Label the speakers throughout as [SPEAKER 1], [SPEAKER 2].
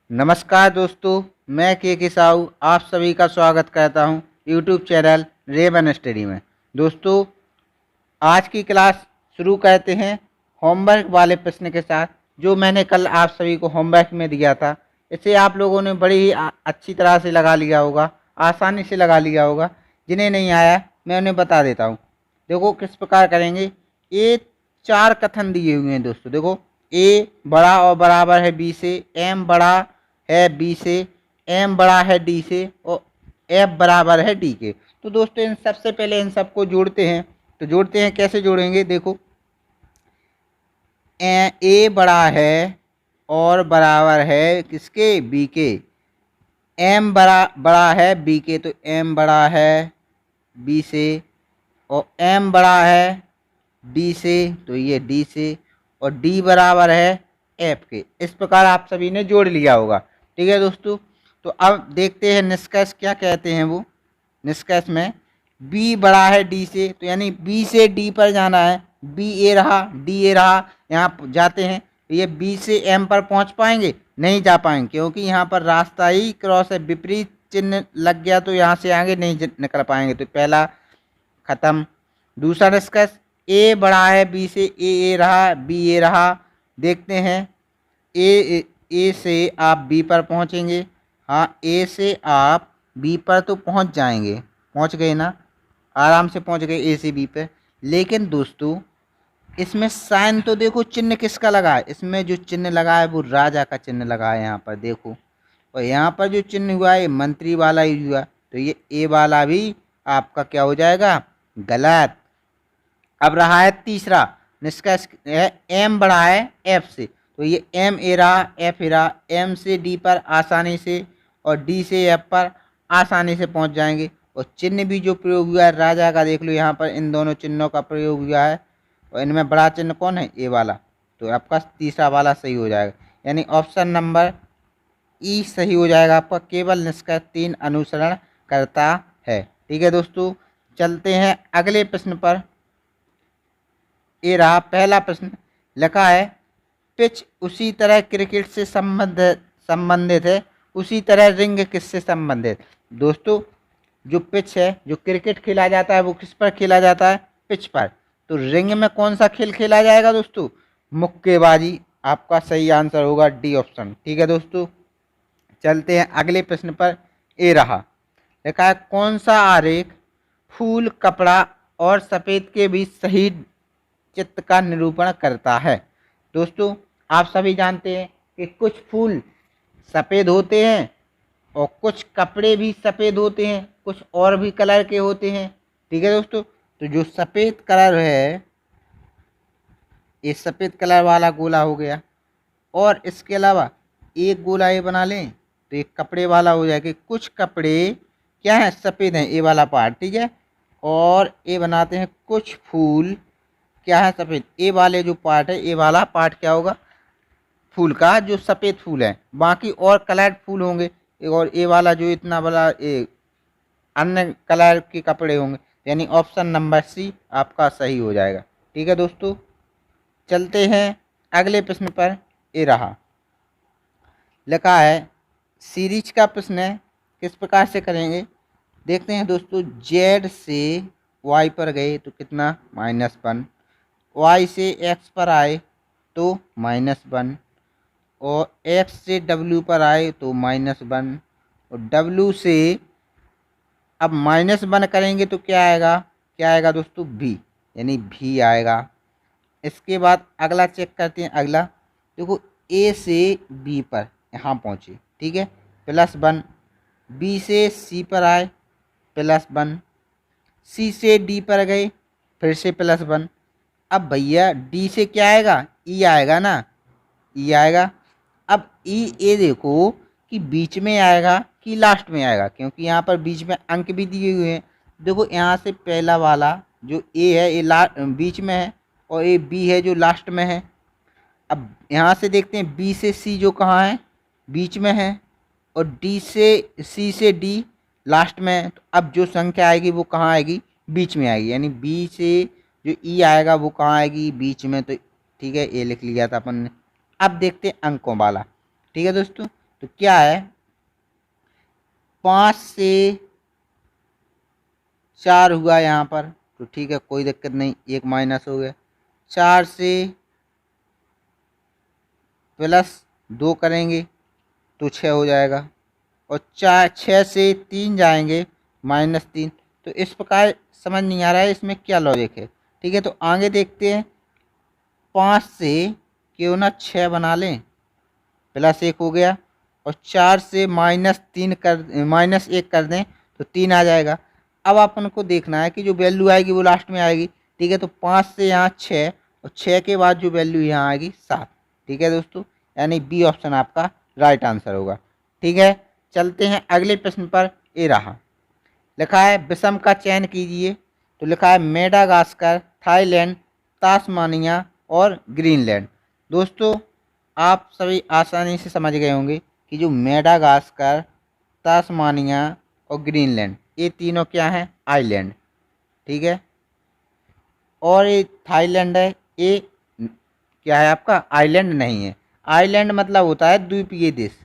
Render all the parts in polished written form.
[SPEAKER 1] नमस्कार दोस्तों, मैं के साहू आप सभी का स्वागत करता हूं यूट्यूब चैनल रेवन स्टडी में। दोस्तों, आज की क्लास शुरू करते हैं होमवर्क वाले प्रश्न के साथ, जो मैंने कल आप सभी को होमवर्क में दिया था। इसे आप लोगों ने बड़ी ही अच्छी तरह से लगा लिया होगा, आसानी से लगा लिया होगा। जिन्हें नहीं आया मैं उन्हें बता देता हूँ। देखो किस प्रकार करेंगे। ये 4 कथन दिए हुए हैं दोस्तों। देखो, ए बड़ा और बराबर है बी से, एम बड़ा है बी से, एम बड़ा है डी से और एफ बराबर है डी के। तो दोस्तों, इन सबसे पहले इन सबको जोड़ते हैं। तो जोड़ते हैं, कैसे जोड़ेंगे? देखो, ए बड़ा है और बराबर है किसके? बी के। एम बड़ा है बी के, तो एम बड़ा है बी से, और एम बड़ा है डी से, तो ये डी से, और डी बराबर है एफ के। इस प्रकार आप सभी ने जोड़ लिया होगा। ठीक है दोस्तों, तो अब देखते हैं निष्कर्ष क्या कहते हैं। वो निष्कर्ष में बी बड़ा है डी से, तो यानी बी से डी पर जाना है। बी ए रहा, डी ए रहा, यहाँ जाते हैं। तो ये बी से एम पर पहुँच पाएंगे? नहीं जा पाएंगे, क्योंकि यहाँ पर रास्ता ही क्रॉस है, विपरीत चिन्ह लग गया, तो यहाँ से आगे नहीं निकल पाएंगे। तो पहला खत्म। दूसरा निष्कर्ष, ए बड़ा है बी से, ए रहा, बी ए रहा। देखते हैं, ए से आप बी पर पहुंचेंगे। हाँ, ए से आप बी पर तो पहुंच जाएंगे, पहुंच गए ना, आराम से पहुंच गए ए से बी पे। लेकिन दोस्तों, इसमें साइन तो देखो चिन्ह किसका लगा है। इसमें जो चिन्ह लगा है वो राजा का चिन्ह लगा है, यहाँ पर देखो। और यहाँ पर जो चिन्ह हुआ है मंत्री वाला ही हुआ, तो ये ए वाला भी आपका क्या हो जाएगा? गलत। अब रहा है तीसरा निष्कर्ष है, एम बड़ा है एफ से, तो ये एम ए रहा, एफ ए रहा। एम से डी पर आसानी से और डी से एफ पर आसानी से पहुंच जाएंगे। और चिन्ह भी जो प्रयोग हुआ है राजा का, देख लो यहाँ पर इन दोनों चिन्हों का प्रयोग हुआ है। और इनमें बड़ा चिन्ह कौन है? ए वाला। तो आपका तीसरा वाला सही हो जाएगा, यानी ऑप्शन नंबर ई सही हो जाएगा आपका। केवल निष्कर्ष 3 अनुसरण करता है। ठीक है दोस्तों, चलते हैं अगले प्रश्न पर। ये रहा पहला प्रश्न, लिखा है पिच उसी तरह क्रिकेट से संबंधित है, उसी तरह रिंग किससे संबंधित? दोस्तों, जो पिच है, जो क्रिकेट खेला जाता है, वो किस पर खेला जाता है? पिच पर। तो रिंग में कौन सा खेल खेला जाएगा दोस्तों? मुक्केबाजी। आपका सही आंसर होगा डी ऑप्शन। ठीक है दोस्तों, चलते हैं अगले प्रश्न पर। ए रहा, लिखा है कौन सा आरेख फूल, कपड़ा और सफ़ेद के बीच सही चित्र का निरूपण करता है? दोस्तों, आप सभी जानते हैं कि कुछ फूल सफ़ेद होते हैं और कुछ कपड़े भी सफ़ेद होते हैं, कुछ और भी कलर के होते हैं। ठीक है दोस्तों, तो जो सफ़ेद कलर है, ये सफ़ेद कलर वाला गोला हो गया। और इसके अलावा एक गोला ये बना लें तो एक कपड़े वाला हो जाएगा। कुछ कपड़े क्या है? सफ़ेद हैं, ये वाला पार्ट। ठीक है, और ये बनाते हैं कुछ फूल क्या है? सफ़ेद। ए वाले जो पार्ट है, ए वाला पार्ट क्या होगा? फूल का, जो सफ़ेद फूल है। बाकी और कलर्ड फूल होंगे, और ए वाला जो इतना बड़ा अन्य कलर के कपड़े होंगे। यानी ऑप्शन नंबर सी आपका सही हो जाएगा। ठीक है दोस्तों, चलते हैं अगले प्रश्न पर। ए रहा, लिखा है सीरीज का प्रश्न है, किस प्रकार से करेंगे देखते हैं दोस्तों। जेड से वाई पर गए तो कितना? -1। वाई से एक्स पर आए तो -1, और एक्स से डब्ल्यू पर आए तो -1, और डब्ल्यू से अब -1 करेंगे तो क्या आएगा? क्या आएगा दोस्तों? भी, यानी भी आएगा। इसके बाद अगला चेक करते हैं। अगला देखो, ए से बी पर यहाँ पहुँचे, ठीक है, +1। बी से सी पर आए, +1। सी से डी पर गए, फिर से +1। अब भैया डी से क्या आएगा? ई आएगा ना, ई आएगा। अब ई ए देखो कि बीच में आएगा कि लास्ट में आएगा, क्योंकि यहाँ पर बीच में अंक भी दिए हुए हैं। देखो, यहाँ से पहला वाला जो ए है, ये बीच में है, और ये बी है जो लास्ट में है। अब यहाँ से देखते हैं, बी से सी जो कहाँ है? बीच में है, और डी से सी से डी लास्ट में है। तो अब जो संख्या आएगी वो कहाँ आएगी? बीच में आएगी। यानी बी से जो ई आएगा वो कहाँ आएगी? बीच में। तो ठीक है, ये लिख लिया था अपन ने। अब देखते हैं अंकों वाला। ठीक है दोस्तों, तो क्या है, 5 से 4 हुआ यहाँ पर, तो ठीक है कोई दिक्कत नहीं, एक माइनस हो गया। 4 से +2 करेंगे तो 6 हो जाएगा, और 6 से 3 जाएंगे -3। तो इस प्रकार समझ नहीं आ रहा है इसमें क्या लॉजिक है। ठीक है, तो आगे देखते हैं। 5 से क्यों ना 6 बना लें, +1 हो गया, और 4 से -1 कर दें तो 3 आ जाएगा। अब अपन को देखना है कि जो वैल्यू आएगी वो लास्ट में आएगी। ठीक है, तो 5 से यहाँ 6, और 6 के बाद जो वैल्यू यहाँ आएगी 7। ठीक है दोस्तों, यानी बी ऑप्शन आपका राइट आंसर होगा। ठीक है, चलते हैं अगले प्रश्न पर। ये रहा, लिखा है विषम का चयन कीजिए। तो लिखा है मेडागास्कर, थाईलैंड, तास्मानिया और ग्रीनलैंड। दोस्तों आप सभी आसानी से समझ गए होंगे कि जो मेडागास्कर, तास्मानिया और ग्रीनलैंड, ये तीनों क्या हैं, आइलैंड। ठीक है, और ये थाईलैंड है, ये क्या है आपका, आइलैंड नहीं है। आइलैंड मतलब होता है द्वीपीय देश,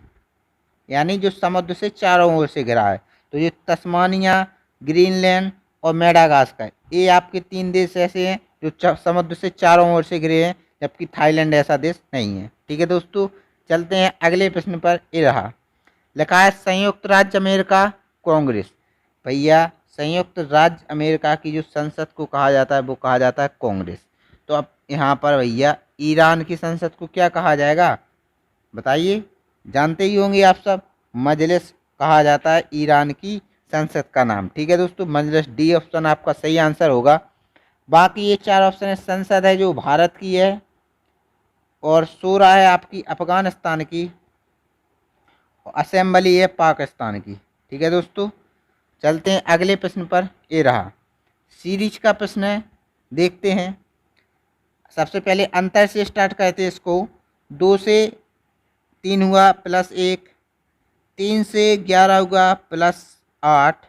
[SPEAKER 1] यानी जो समुद्र से चारों ओर से घिरा है। तो ये तस्मानिया, ग्रीनलैंड और मेडागास्कर, ये आपके 3 देश ऐसे हैं जो समुद्र से चारों ओर से घिरे हैं, जबकि थाईलैंड ऐसा देश नहीं है। ठीक है दोस्तों, चलते हैं अगले प्रश्न पर। ये रहा, लिखा है संयुक्त राज्य अमेरिका कांग्रेस। भैया संयुक्त राज्य अमेरिका की जो संसद को कहा जाता है वो कहा जाता है कांग्रेस। तो अब यहाँ पर भैया ईरान की संसद को क्या कहा जाएगा, बताइए, जानते ही होंगे आप सब, मजलिस कहा जाता है ईरान की संसद का नाम। ठीक है दोस्तों, मजलिस, डी ऑप्शन आपका सही आंसर होगा। बाकी ये 4 ऑप्शन है, संसद है जो भारत की है, और शूरा है आपकी अफगानिस्तान की, और असेंबली है पाकिस्तान की। ठीक है दोस्तों, चलते हैं अगले प्रश्न पर। ये रहा, सीरीज का प्रश्न है, देखते हैं। सबसे पहले अंतर से स्टार्ट करते हैं इसको। 2 से 3 हुआ +1, 3 से 11 हुआ +8,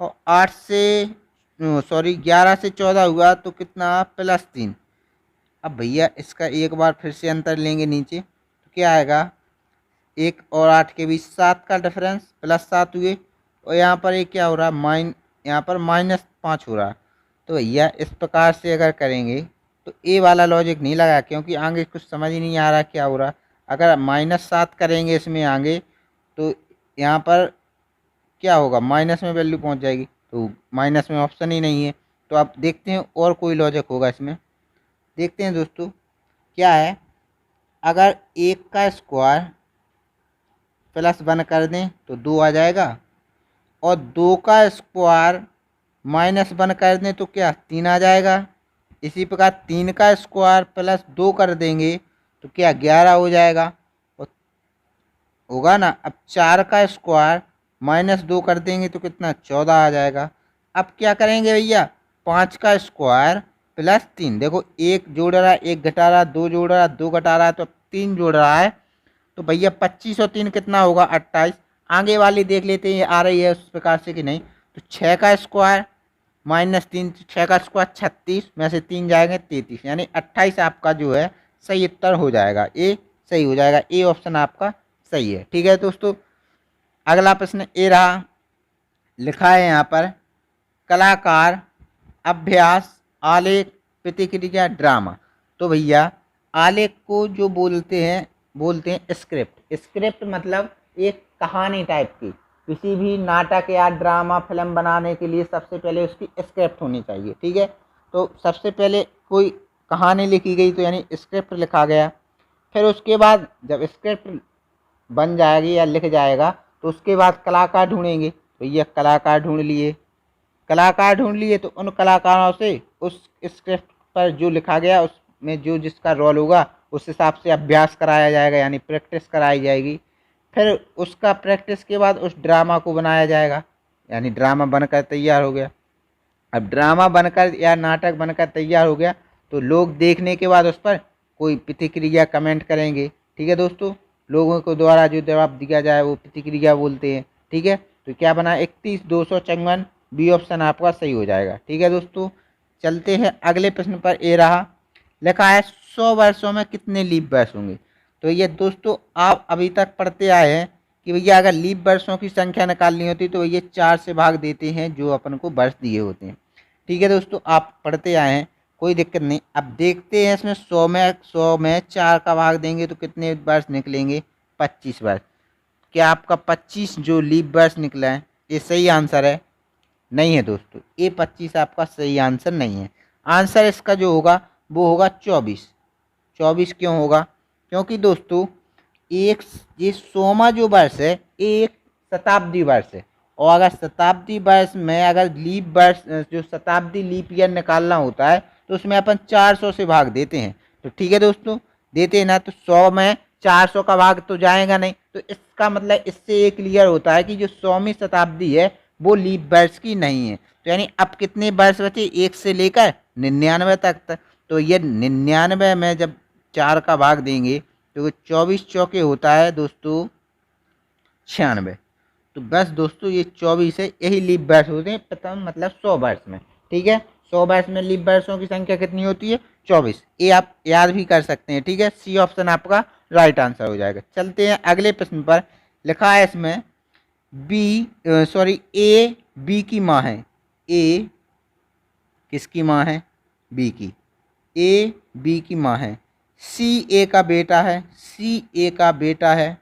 [SPEAKER 1] और 8 से 11 से 14 हुआ तो कितना, +3। अब भैया इसका एक बार फिर से अंतर लेंगे नीचे, तो क्या आएगा, 1 और 8 के बीच 7 का डिफरेंस, +7 हुए, और यहाँ पर ये क्या हो रहा, यहाँ पर -5 हो रहा। तो भैया इस प्रकार से अगर करेंगे तो ए वाला लॉजिक नहीं लगा, क्योंकि आगे कुछ समझ ही नहीं आ रहा क्या हो रहा। अगर -7 करेंगे इसमें आगे, तो यहाँ पर क्या होगा, माइनस में वैल्यू पहुँच जाएगी, तो माइनस में ऑप्शन ही नहीं है। तो आप देखते हैं और कोई लॉजिक होगा इसमें, देखते हैं दोस्तों क्या है। अगर 1 का स्क्वायर +1 कर दें तो 2 आ जाएगा, और 2 का स्क्वायर -1 कर दें तो क्या, 3 आ जाएगा। इसी प्रकार 3 का स्क्वायर +2 कर देंगे तो क्या, 11 हो जाएगा, और होगा ना। अब 4 का स्क्वायर -2 कर देंगे तो कितना, 14 आ जाएगा। अब क्या करेंगे भैया, 5 का स्क्वायर +3, देखो 1 जोड़ रहा है, 1 घटा रहा है, 2 जोड़ रहा है, 2 घटा रहा है, तो 3 जोड़ रहा है। तो भैया 25 और 3 कितना होगा, 28। आगे वाली देख लेते हैं ये आ रही है उस प्रकार से कि नहीं। तो 6 का स्क्वायर -3, 6 का स्क्वायर 36 में से 3 जाएंगे 33, यानी 28 आपका जो है सही उत्तर हो जाएगा, ए सही हो जाएगा, ए ऑप्शन आपका सही है। ठीक है दोस्तों, अगला प्रश्न ए रहा, लिखा है यहाँ पर कलाकार, अभ्यास, आलेख, प्रतिक्रिया, ड्रामा। तो भैया आलेख को जो बोलते हैं स्क्रिप्ट। स्क्रिप्ट मतलब एक कहानी टाइप की, किसी भी नाटक या ड्रामा फिल्म बनाने के लिए सबसे पहले उसकी स्क्रिप्ट होनी चाहिए। ठीक है, तो सबसे पहले कोई कहानी लिखी गई तो यानी स्क्रिप्ट लिखा गया, फिर उसके बाद जब स्क्रिप्ट बन जाएगी या लिख जाएगा तो उसके बाद कलाकार ढूंढेंगे। तो ये कलाकार ढूंढ लिए, कलाकार ढूंढ लिए तो उन कलाकारों से उस स्क्रिप्ट पर जो लिखा गया उसमें जो जिसका रोल होगा उस हिसाब से अभ्यास कराया जाएगा, यानी प्रैक्टिस कराई जाएगी। फिर उसका प्रैक्टिस के बाद उस ड्रामा को बनाया जाएगा, यानी ड्रामा बनकर तैयार हो गया। अब ड्रामा बनकर या नाटक बनकर तैयार हो गया तो लोग देखने के बाद उस पर कोई प्रतिक्रिया कमेंट करेंगे। ठीक है दोस्तों, लोगों को द्वारा जो जवाब दिया जाए वो प्रतिक्रिया बोलते हैं। ठीक है, तो क्या बना, 31,254, बी ऑप्शन आपका सही हो जाएगा। ठीक है दोस्तों, चलते हैं अगले प्रश्न पर। ए रहा, लिखा है 100 वर्षों में कितने लीप वर्ष होंगे। तो ये दोस्तों आप अभी तक पढ़ते आए हैं कि भैया अगर लीप वर्षों की संख्या निकालनी होती तो ये 4 से भाग देते हैं जो अपन को वर्ष दिए होते हैं। ठीक है दोस्तों, आप पढ़ते आए हैं, कोई दिक्कत नहीं। अब देखते हैं इसमें 100 में 4 का भाग देंगे तो कितने वर्ष निकलेंगे? 25 वर्ष। क्या आपका 25 जो लीप वर्ष निकला है ये सही आंसर है? नहीं है दोस्तों, ये 25 आपका सही आंसर नहीं है। आंसर इसका जो होगा वो होगा 24। 24 क्यों होगा? क्योंकि दोस्तों एक ये 100वां जो वर्ष है एक शताब्दी वर्ष है, और अगर शताब्दी वर्ष में अगर लीप वर्ष जो शताब्दी लीप ईयर निकालना होता है तो उसमें अपन 400 से भाग देते हैं। तो ठीक है दोस्तों, देते हैं ना, तो 100 में 400 का भाग तो जाएगा नहीं, तो इसका मतलब इससे ये क्लियर होता है कि जो 100वीं शताब्दी है वो लीप वर्ष की नहीं है। तो यानी अब कितने वर्ष बचे? 1 से लेकर 99 तक। तो ये 99 में जब 4 का भाग देंगे तो 24 चौके होता है दोस्तों 96। तो बस दोस्तों ये 24 है, यही लीप वर्ष होते हैं प्रथम मतलब 100 वर्ष में। ठीक है, 100 वर्ष में लीप वर्षों की संख्या कितनी होती है? 24। ये आप याद भी कर सकते हैं। ठीक है, सी ऑप्शन आपका राइट आंसर हो जाएगा। चलते हैं अगले प्रश्न पर। लिखा है इसमें ए बी की माँ है। ए किसकी माँ है? बी की। ए बी की माँ है। सी ए का बेटा है। सी ए का बेटा है।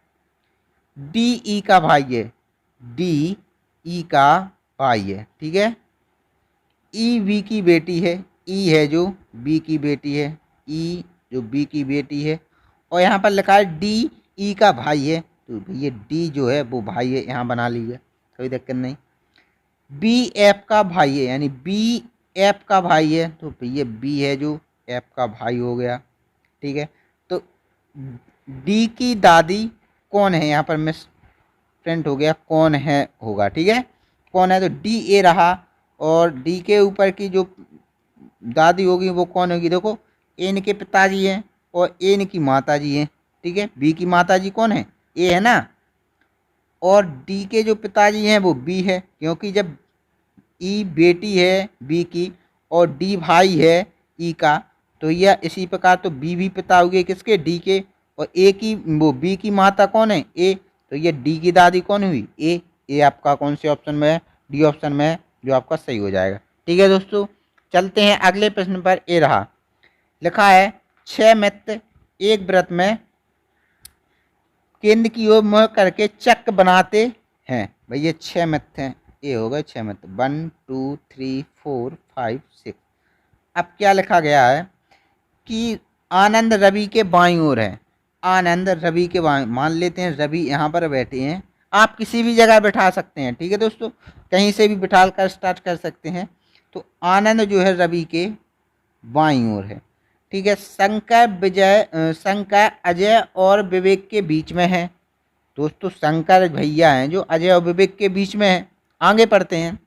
[SPEAKER 1] डी ई का भाई है। डी ई का भाई है। ठीक है, ई बी की बेटी है। ई है जो बी की बेटी है। ई जो बी की बेटी है, और यहाँ पर लिखा है डी ई का भाई है। तो भैया डी जो है वो भाई है, यहाँ बना लीजिए, कोई दिक्कत नहीं। बी एफ का भाई है, यानी बी एफ का भाई है, तो भैया बी है जो एफ का भाई हो गया। ठीक है, तो डी की दादी कौन है? यहाँ पर मिस प्रिंट हो गया, कौन है होगा। ठीक है, कौन है? तो डी ए रहा, और डी के ऊपर की जो दादी होगी वो कौन होगी? देखो, ए इनके पिताजी हैं और ए इनकी माता जी हैं। ठीक है, बी की माता जी कौन है? ए है ना, और डी के जो पिताजी हैं वो बी है, क्योंकि जब ई बेटी है बी की और डी भाई है ई का, तो यह इसी प्रकार तो बी भी पिता हो गए किसके? डी के, और ए की वो बी की माता कौन है? ए, तो ये डी की दादी कौन हुई? ए। ए आपका कौन से ऑप्शन में है? डी ऑप्शन में है, जो आपका सही हो जाएगा। ठीक है दोस्तों, चलते हैं अगले प्रश्न पर। ए रहा, लिखा है 6 मित्र एक व्रत में केंद्र की ओर मुँह करके चक्र बनाते हैं। भैया 6 मित्र हैं, ये हो गए 6 मित्र, 1 2 3 4 5 6। अब क्या लिखा गया है कि आनंद रवि के बाईं ओर है। आनंद रवि के बाईं, मान लेते हैं रवि यहाँ पर बैठे हैं, आप किसी भी जगह बैठा सकते हैं। ठीक है दोस्तों, कहीं से भी बिठा कर स्टार्ट कर सकते हैं। तो आनंद जो है रवि के बाईं ओर है। ठीक है, शंकर अजय और विवेक के बीच में है। दोस्तों शंकर भैया हैं जो अजय और विवेक के बीच में है। आगे पढ़ते हैं।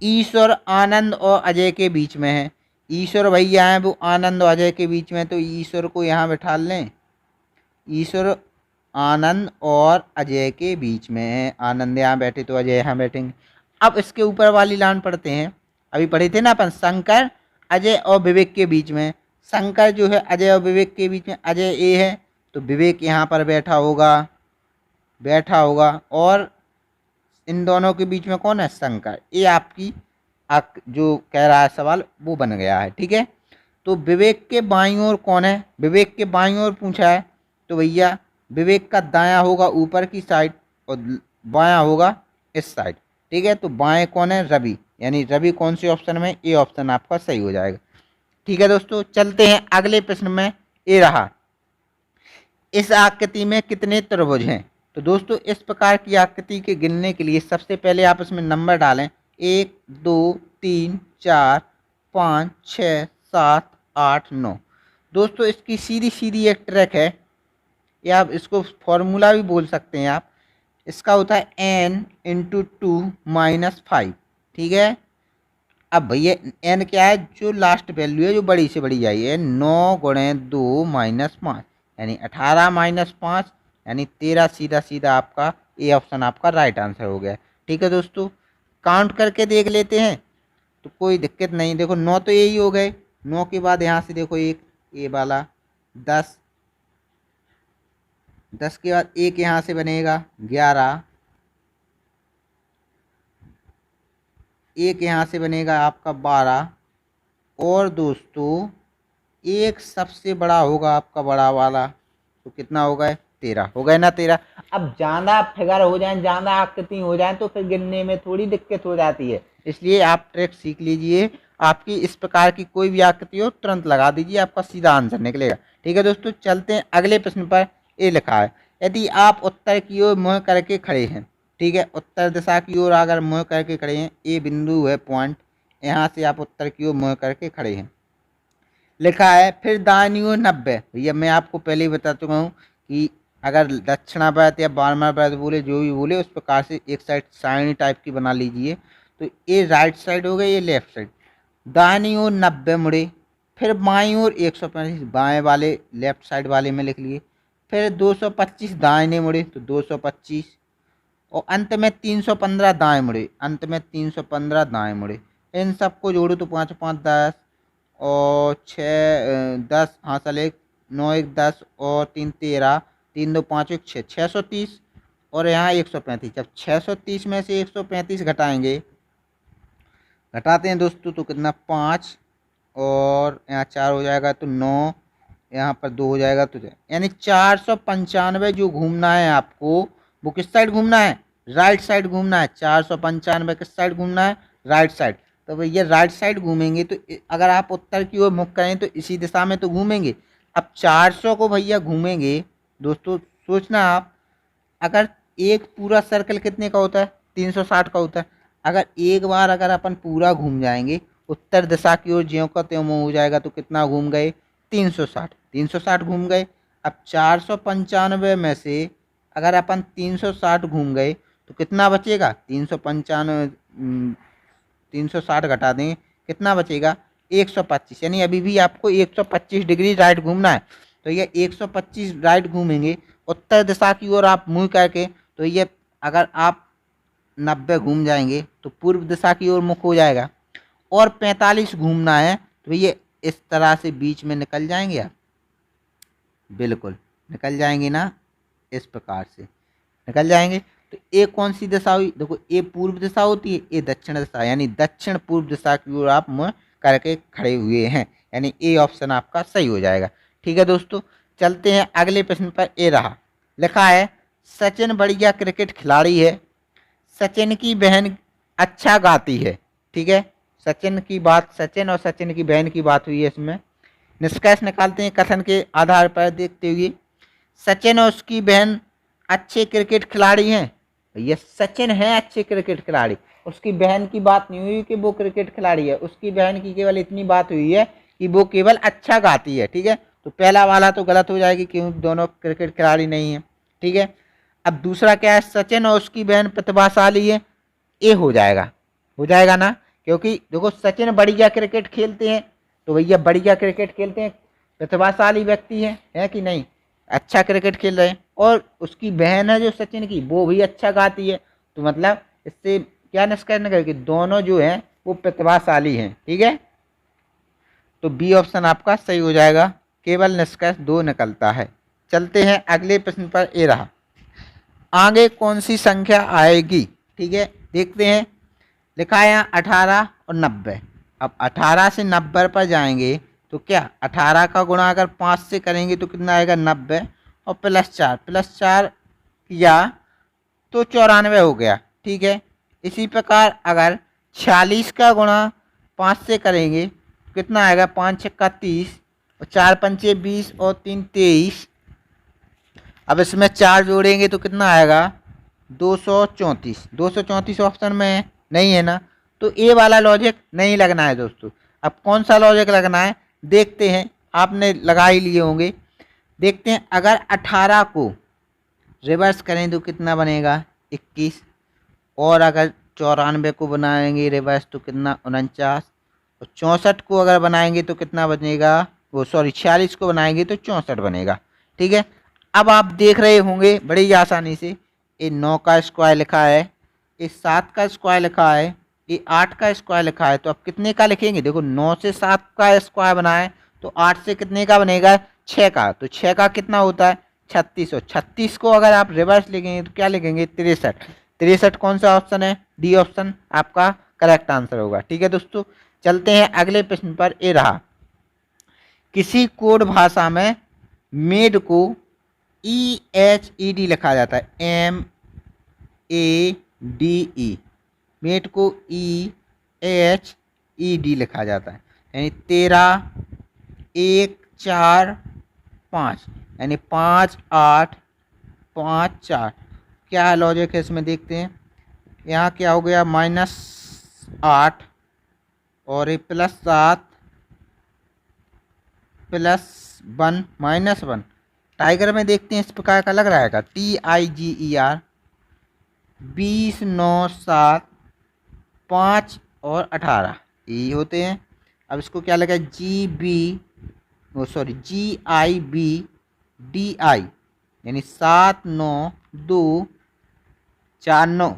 [SPEAKER 1] ईश्वर आनंद और अजय के बीच में है। ईश्वर भैया हैं वो आनंद और अजय के बीच में, तो ईश्वर को यहाँ बैठा लें। ईश्वर आनंद और अजय के बीच में है, आनंद यहाँ बैठे तो अजय यहाँ बैठेंगे। अब इसके ऊपर वाली लाइन पढ़ते हैं, अभी पढ़े थे ना अपन, शंकर अजय और विवेक के बीच में। शंकर जो है अजय और विवेक के बीच में, अजय ए है तो विवेक यहाँ पर बैठा होगा, और इन दोनों के बीच में कौन है? शंकर। ये आपकी जो कह रहा है सवाल वो बन गया है। ठीक है, तो विवेक के बाईं ओर कौन है? विवेक के बाईं ओर पूछा है, तो भैया विवेक का दायां होगा ऊपर की साइड और बायां होगा इस साइड। ठीक है, तो बाएं कौन है? रवि, यानी रवि कौन से ऑप्शन में? ए ऑप्शन आपका सही हो जाएगा। ठीक है दोस्तों, चलते हैं अगले प्रश्न में। ए रहा, इस आकृति में कितने त्रिभुज हैं? तो दोस्तों इस प्रकार की आकृति के गिनने के लिए सबसे पहले आप इसमें नंबर डालें, 1 2 3 4 5 6 7 8 9। दोस्तों इसकी सीधी सीधी एक ट्रैक है, या आप इसको फॉर्मूला भी बोल सकते हैं आप। इसका होता है n इंटू 2 माइनस 5। ठीक है, अब भैया n क्या है? जो लास्ट वैल्यू है जो बड़ी से बड़ी जाइए, 9 गुणे 2 माइनस 5, यानी 18 माइनस 5 यानी 13। सीधा सीधा आपका ए ऑप्शन आपका राइट आंसर हो गया। ठीक है दोस्तों, काउंट करके देख लेते हैं तो कोई दिक्कत नहीं। देखो 9 तो यही हो गए, 9 के बाद यहाँ से देखो एक ए वाला 10, 10 के बाद एक यहाँ से बनेगा 11, एक यहाँ से बनेगा आपका 12, और दोस्तों एक सबसे बड़ा होगा आपका बड़ा वाला, तो कितना होगा 13, हो गए ना 13। अब ज़्यादा फिगर हो जाए, ज़्यादा आकृति हो जाए तो फिर गिनने में थोड़ी दिक्कत हो जाती है, इसलिए आप ट्रिक सीख लीजिए। आपकी इस प्रकार की कोई भी आकृति हो तुरंत लगा दीजिए, आपका सीधा आंसर निकलेगा। ठीक है दोस्तों, चलते हैं अगले प्रश्न पर। ये लिखा है, यदि आप उत्तर की ओर मुँह करके खड़े हैं, ठीक है, उत्तर दिशा की ओर अगर मुँह करके खड़े हैं, ये बिंदु है पॉइंट, यहाँ से आप उत्तर की ओर मुँह करके खड़े हैं, लिखा है, फिर दाहिनी ओर 90। भैया मैं आपको पहले ही बता चुका हूँ कि अगर दक्षिणावर्त या वामावर्त बोले, जो भी बोले उस प्रकार से एक साइड सारणी टाइप की बना लीजिए। तो ये राइट साइड हो गई, ये लेफ्ट साइड। दाहिनी ओर 90 मुड़े, फिर बाईं ओर 135, बाएं वाले लेफ्ट साइड वाले में लिख लिए, फिर 225 दाहिने मुड़े तो 225, और अंत में 315 दाएं मुड़े, अंत में 315 दाएं मुड़े। इन सबको जोड़ो तो 5 5 10, और 6 10, हाँ चल, 1 9 1 10, और 3 13, 3 2 5 1 6, 630, और यहाँ 135। जब 630 में से 135 घटाएंगे, घटाते हैं दोस्तों, तो कितना 5, और यहाँ 4 हो जाएगा तो 9, यहाँ पर 2 हो जाएगा तो, यानी 495 जो घूमना है आपको, वो किस साइड घूमना है, राइट साइड घूमना है। 495 किस साइड घूमना है, राइट साइड। तो भैया राइट साइड घूमेंगे तो अगर आप उत्तर की ओर मुख करें तो इसी दिशा में तो घूमेंगे। अब 400 को भैया घूमेंगे दोस्तों, सोचना आप, अगर एक पूरा सर्कल कितने का होता है, 360 का होता है। अगर एक बार अगर अपन पूरा घूम जाएंगे उत्तर दिशा की ओर, ज्यों का त्यों मुँह हो जाएगा, तो कितना घूम गए, 360, 360 घूम गए। अब 495 में से अगर अपन 360 घूम गए तो कितना बचेगा, 395 360 घटा दें, कितना बचेगा, 125। यानी अभी भी आपको 125 डिग्री राइट घूमना है। तो ये 125 राइट घूमेंगे उत्तर दिशा की ओर आप मुँह करके, तो ये अगर आप 90 घूम जाएंगे तो पूर्व दिशा की ओर मुख हो जाएगा। और 45 घूमना है तो ये इस तरह से बीच में निकल जाएंगे आप, बिल्कुल निकल जाएंगे ना, इस प्रकार से निकल जाएंगे। तो ए कौन सी दिशा हुई, देखो ए पूर्व दिशा होती है, ए दक्षिण दिशा, यानी दक्षिण पूर्व दिशा की ओर आप मुँह करके खड़े हुए हैं, यानी ए ऑप्शन आपका सही हो जाएगा। ठीक है दोस्तों, चलते हैं अगले प्रश्न पर। ए रहा, लिखा है, सचिन बढ़िया क्रिकेट खिलाड़ी है, सचिन की बहन अच्छा गाती है। ठीक है, सचिन की बात, सचिन और सचिन की बहन की बात हुई है इसमें। निष्कर्ष निकालते हैं कथन के आधार पर देखते हुए। सचिन और उसकी बहन अच्छे क्रिकेट खिलाड़ी हैं, ये सचिन है अच्छे क्रिकेट खिलाड़ी, उसकी बहन की बात नहीं हुई कि वो क्रिकेट खिलाड़ी है, उसकी बहन की केवल इतनी बात हुई है कि वो केवल अच्छा गाती है। ठीक है, तो पहला वाला तो गलत हो जाएगी क्योंकि दोनों क्रिकेट खिलाड़ी नहीं है। ठीक है, अब दूसरा क्या है, सचिन और उसकी बहन प्रतिभाशाली है, ये हो जाएगा ना, क्योंकि देखो सचिन बढ़िया क्रिकेट खेलते हैं, तो भैया बढ़िया क्रिकेट खेलते हैं, प्रतिभाशाली व्यक्ति है कि नहीं, अच्छा क्रिकेट खेल रहे हैं। और उसकी बहन है जो सचिन की, वो भी अच्छा गाती है, तो मतलब इससे क्या निष्कर्ष निकल कि दोनों जो हैं वो प्रतिभाशाली हैं। ठीक है, तो बी ऑप्शन आपका सही हो जाएगा, केवल निष्कर्ष 2 निकलता है। चलते हैं अगले प्रश्न पर। ए रहा, आगे कौन सी संख्या आएगी। ठीक है, देखते हैं, लिखा है यहाँ 18 और 90। अब 18 से 90 पर जाएंगे तो क्या 18 का गुणा अगर 5 से करेंगे तो कितना आएगा 90, और +4 किया तो 94 हो गया। ठीक है, इसी प्रकार अगर 46 का गुणा 5 से करेंगे तो कितना आएगा, 5 छक्का 30, और 4 पंचे 20, और 3 23। अब इसमें 4 जोड़ेंगे तो कितना आएगा, 234। 234 ऑप्शन में नहीं है ना, तो ए वाला लॉजिक नहीं लगना है दोस्तों। अब कौन सा लॉजिक लगना है देखते हैं, आपने लगा ही लिए होंगे। देखते हैं, अगर 18 को रिवर्स करें तो कितना बनेगा, 21, और अगर 94 को बनाएंगे रिवर्स तो कितना, 49, और 64 को अगर बनाएंगे तो कितना बनेगा, वो सॉरी 46 को बनाएंगे तो 64 बनेगा। ठीक है, अब आप देख रहे होंगे बड़ी आसानी से, ये 9 का स्क्वायर लिखा है, ये 7 का स्क्वायर लिखा है, ये 8 का स्क्वायर लिखा है, तो आप कितने का लिखेंगे, देखो 9 से 7 का स्क्वायर बनाए तो 8 से कितने का बनेगा, 6 का, तो 6 का कितना होता है 36 और 36 को अगर आप रिवर्स लिखेंगे तो क्या लिखेंगे 63। 63 कौन सा ऑप्शन है, डी ऑप्शन आपका करेक्ट आंसर होगा। ठीक है दोस्तों, चलते हैं अगले प्रश्न पर। ये रहा, किसी कोड भाषा में मेड को EHED लिखा जाता है, MEADE, मेड को EHED लिखा जाता है, यानी 13 1 4 5, यानी 5 8 5 4। क्या लॉजिक है इसमें देखते हैं। यहाँ क्या हो गया -8 और ये +7 +1 -1। टाइगर में देखते हैं इस प्रकार का लग रहा है का TIGER 20 9 7 5 और 18 ये होते हैं। अब इसको क्या लगा GIBDI, यानी 7 9 2 4 9।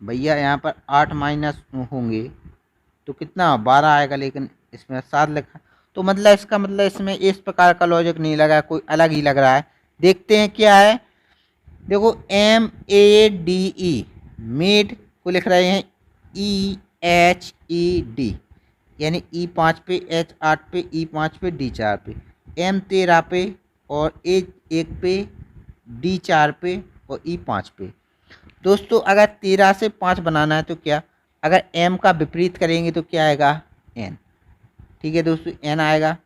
[SPEAKER 1] भैया यहाँ पर 8 माइनस होंगे तो कितना 12 आएगा, लेकिन इसमें 7 लिखा, तो मतलब इसका मतलब इसमें इस प्रकार का लॉजिक नहीं लगा, कोई अलग ही लग रहा है। देखते हैं क्या है। देखो MADE, मेड को लिख रहे हैं EHED, यानी E5 पे, H8 पे, E5 पे, D4 पे, M13 पे और H1 पे, D4 पे और E5 पे। दोस्तों अगर 13 से 5 बनाना है तो क्या, अगर M का विपरीत करेंगे तो क्या आएगा N। ठीक है दोस्तों, N आएगा।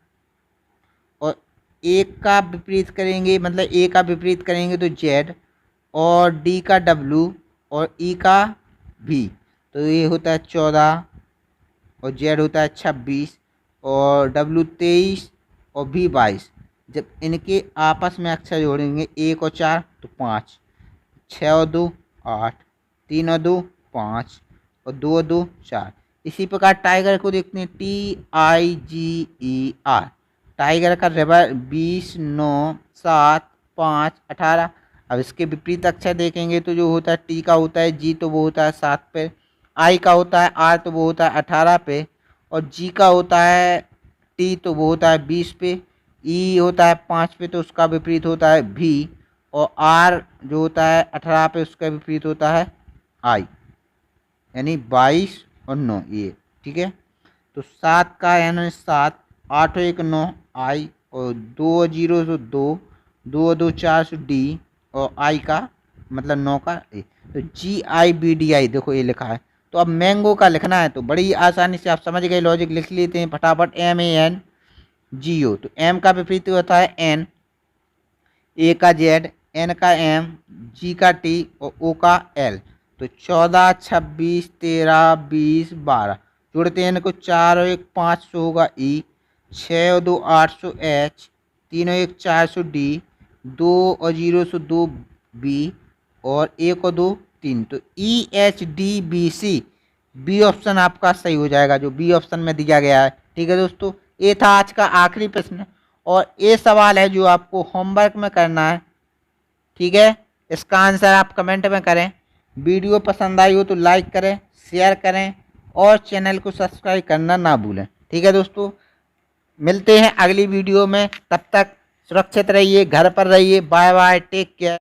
[SPEAKER 1] और एक का विपरीत करेंगे, मतलब A का विपरीत करेंगे तो Z, और D का W और E का V, तो ये होता है 14 और Z होता है 26 और W 23 और V 22। जब इनके आपस में अक्षर जोड़ेंगे 1 और 4 तो 5, 6 और 2 8, 3 और 2 5 और 2 और 2 4। इसी प्रकार टाइगर को देखते हैं TIGER, टाइगर का रिवर 20 9 7 5 18। अब इसके विपरीत अक्षर देखेंगे तो जो होता है T का होता है G, तो वो होता है 7 पे, I का होता है R, तो वो होता है 18 पे, और G का होता है T, तो वो होता है 20 पे, E होता है 5 पे, तो उसका विपरीत होता है V, और R जो होता है 18 पे, उसका विपरीत होता है I, यानी 22 और 9 ये। ठीक है, तो 7 का यानी 7, 8 और 1 9 I, और 2 और 0 तो 2, 2 और 2 4 सो D, और I का मतलब 9 का A। तो GIBDI देखो ये लिखा है। तो अब मैंगो का लिखना है तो बड़ी आसानी से आप समझ गए, लॉजिक लिख लेते हैं फटाफट। MANGO, तो M का विपरीत होता है N, A का Z, N का M, G का T और O का L। तो 14 26 13 20 12 जोड़ते हैं इनको, 4 और 1 500 होगा E, 6 और 2 800 H, 3 और 1 400 D, 2 और 0 सो 2 B, और 1 और 2 3। तो EHDBC बी ऑप्शन आपका सही हो जाएगा, जो बी ऑप्शन में दिया गया है। ठीक है दोस्तों, ये था आज का आखिरी प्रश्न, और ये सवाल है जो आपको होमवर्क में करना है। ठीक है, इसका आंसर आप कमेंट में करें। वीडियो पसंद आई हो तो लाइक करें, शेयर करें और चैनल को सब्सक्राइब करना ना भूलें। ठीक है दोस्तों, मिलते हैं अगली वीडियो में, तब तक सुरक्षित रहिए, घर पर रहिए। Bye bye, take care.